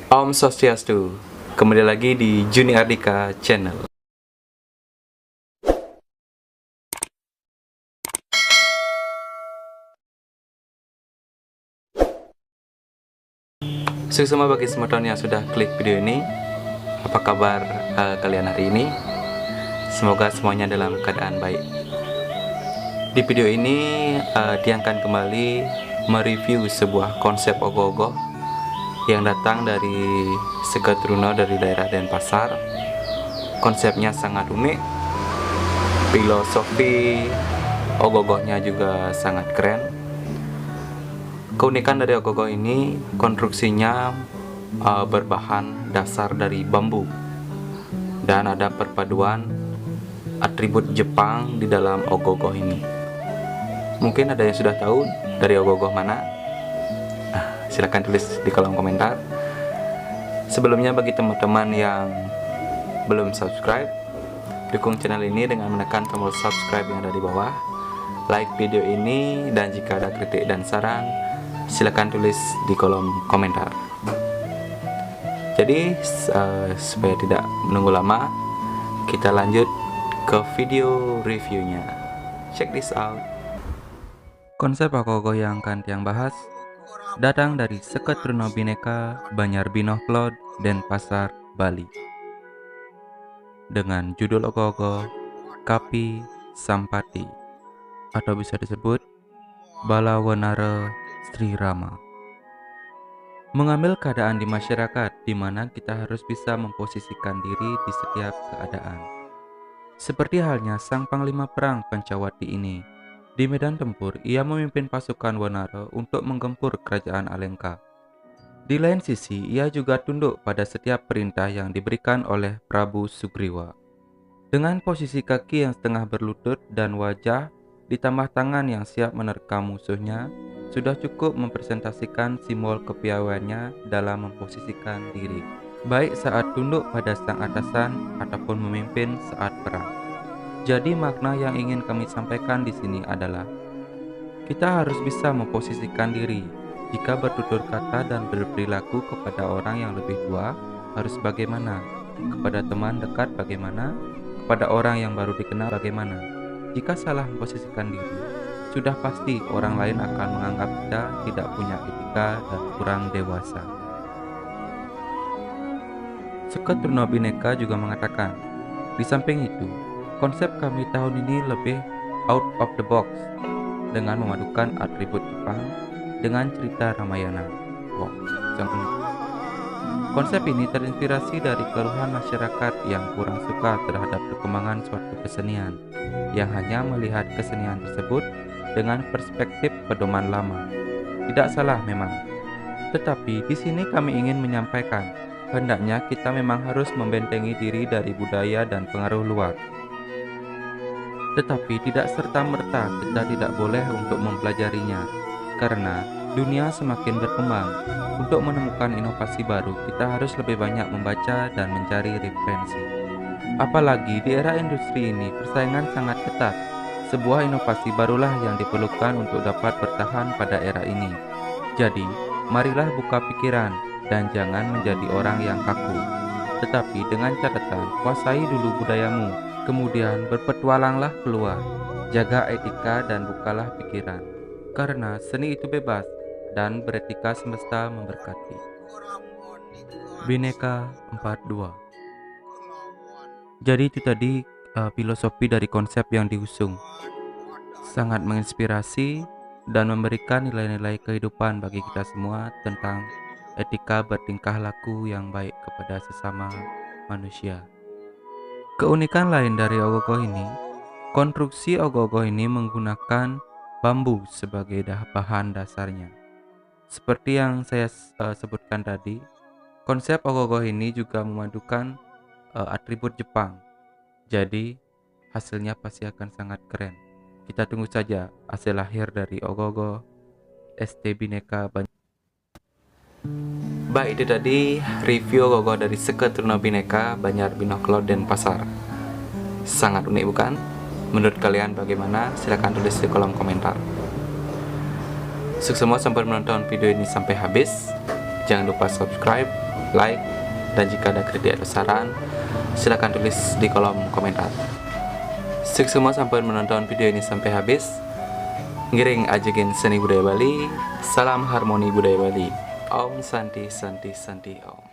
Om Swastiastu, kembali lagi di Juni Ardika Channel. Sukses semua bagi semua teman yang sudah klik video ini. Apa kabar kalian hari ini? Semoga semuanya dalam keadaan baik. Di video ini Dian akan kembali mereview sebuah konsep ogoh-ogoh yang datang dari Seketruna dari daerah Denpasar. Konsepnya sangat unik, filosofi ogoh-ogohnya juga sangat keren. Keunikan dari ogoh-ogoh ini, konstruksinya berbahan dasar dari bambu dan ada perpaduan atribut Jepang di dalam ogoh-ogoh ini. Mungkin ada yang sudah tahu dari ogoh-ogoh mana? Silahkan tulis di kolom komentar. Sebelumnya, bagi teman-teman yang belum subscribe, dukung channel ini dengan menekan tombol subscribe yang ada di bawah, like video ini, dan jika ada kritik dan saran, silahkan tulis di kolom komentar. Jadi supaya tidak menunggu lama, kita lanjut ke video reviewnya. Check this out. Konsep ogoh-ogoh yang akan Tiang bahas datang dari Seketruna Bhinneka, Banyarbinoh Klod, Denpasar, Bali. Dengan judul ogoh-ogoh Kapi Sampati, atau bisa disebut Bala Wenara Sri Rama. Mengambil keadaan di masyarakat di mana kita harus bisa memposisikan diri di setiap keadaan. Seperti halnya sang panglima perang Pancawati ini. Di medan tempur, ia memimpin pasukan Wenara untuk menggempur kerajaan Alengka. Di lain sisi, ia juga tunduk pada setiap perintah yang diberikan oleh Prabu Sugriwa. Dengan posisi kaki yang setengah berlutut dan wajah ditambah tangan yang siap menerkam musuhnya, sudah cukup mempresentasikan simbol kepiawaiannya dalam memposisikan diri, baik saat tunduk pada sang atasan ataupun memimpin saat perang. Jadi makna yang ingin kami sampaikan di sini adalah kita harus bisa memposisikan diri. Jika bertutur kata dan berperilaku kepada orang yang lebih tua, harus bagaimana? Kepada teman dekat bagaimana? Kepada orang yang baru dikenal bagaimana? Jika salah memposisikan diri, sudah pasti orang lain akan menganggap kita tidak punya etika dan kurang dewasa. Seketruna Bhinneka juga mengatakan, di samping itu, konsep kami tahun ini lebih out of the box dengan memadukan atribut Jepang dengan cerita Ramayana. Wow, sangat unik. Konsep ini terinspirasi dari keluhan masyarakat yang kurang suka terhadap perkembangan suatu kesenian, yang hanya melihat kesenian tersebut dengan perspektif pedoman lama. Tidak salah memang, tetapi di sini kami ingin menyampaikan, hendaknya kita memang harus membentengi diri dari budaya dan pengaruh luar. Tetapi tidak serta-merta kita tidak boleh untuk mempelajarinya, karena dunia semakin berkembang. Untuk menemukan inovasi baru, kita harus lebih banyak membaca dan mencari referensi. Apalagi di era industri ini, persaingan sangat ketat. Sebuah inovasi barulah yang diperlukan untuk dapat bertahan pada era ini. Jadi, marilah buka pikiran dan jangan menjadi orang yang kaku. Tetapi dengan catatan, kuasai dulu budayamu, kemudian berpetualanglah keluar. Jaga etika dan bukalah pikiran, karena seni itu bebas dan beretika semesta memberkati. Bhinneka 42. Jadi itu tadi filosofi dari konsep yang diusung. Sangat menginspirasi dan memberikan nilai-nilai kehidupan bagi kita semua tentang etika bertingkah laku yang baik kepada sesama manusia. Keunikan lain dari ogoh-ogoh ini, konstruksi ogoh-ogoh ini menggunakan bambu sebagai bahan dasarnya. Seperti yang saya sebutkan tadi, konsep ogoh-ogoh ini juga memadukan atribut Jepang. Jadi hasilnya pasti akan sangat keren. Kita tunggu saja hasil lahir dari ogoh-ogoh ST Bhinneka Baik, itu tadi review ogoh-ogoh dari Seketruna Bhinneka, Banyarbinoh Klod, Denpasar. Sangat unik bukan? Menurut kalian bagaimana? Silahkan tulis di kolom komentar. Sukses semua sampai menonton video ini sampai habis. Jangan lupa subscribe, like, dan jika ada kritik atau saran, silahkan tulis di kolom komentar. Sukses semua sampai menonton video ini sampai habis. Ngiring ajakin seni budaya Bali. Salam harmoni budaya Bali. Om Santi Santi Santi Om.